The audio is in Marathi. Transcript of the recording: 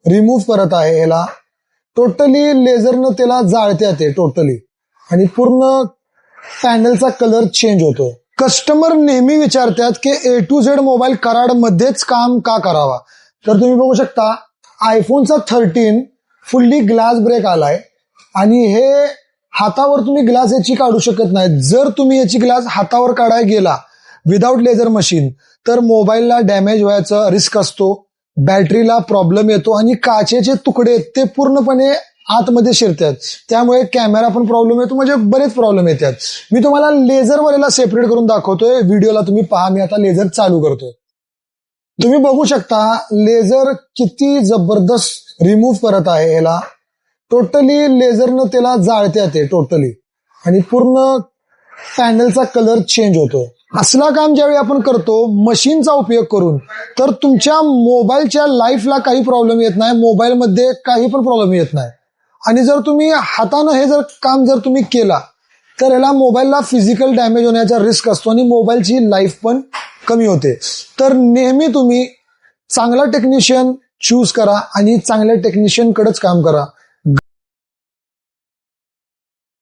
रिमूव्ह करत आहे ह्याला. टोटली लेझरनं त्याला जाळत्यात ते टोटली आणि पूर्ण पॅनलचा कलर चेंज होतो. कस्टमर नेहमी विचारतात की A to Z mobile Karad मध्येच काम का करावा. तर तुम्ही बघू शकता आयफोनचा 13 फुल्ली ग्लास ब्रेक आलाय आणि हे हातावर तुम्ही ग्लास याची काढू शकत नाही. जर तुम्ही याची ग्लास हातावर काढायला गेला विदाउट लेझर मशीन तर मोबाईलला डॅमेज व्हायचा रिस्क असतो, बॅटरीला प्रॉब्लेम येतो आणि काचेचे तुकडे ते पूर्णपणे आतमध्ये शिरतात. त्यामुळे कॅमेरा पण प्रॉब्लेम येतो, म्हणजे बरेच प्रॉब्लेम येतात. मी तुम्हाला लेझरवाल्याला सेपरेट करून दाखवतोय. व्हिडिओला तुम्ही पहा. मी आता लेझर चालू करतोय. तुम्ही बघू शकता लेझर किती जबरदस्त रिमूव्ह करत आहे ह्याला. टोटली लेझरनं त्याला जाळत्यात ते टोटली आणि पूर्ण पॅनलचा कलर चेंज होतो. असला काम ज्यावेळी आपण करतो मशीनचा उपयोग करून तर तुमच्या मोबाईलच्या लाईफला काही प्रॉब्लेम येत नाही, मोबाईलमध्ये काही पण प्रॉब्लेम येत नाही. आणि जर तुम्ही हातानं हे जर काम जर तुम्ही केला तर याला मोबाईलला फिजिकल डॅमेज होण्याचा रिस्क असतो आणि मोबाईलची लाईफ पण कमी होते. तर नेहमी तुम्ही चांगला टेक्निशियन चूज करा आणि चांगल्या टेक्निशियनकडेच काम करा.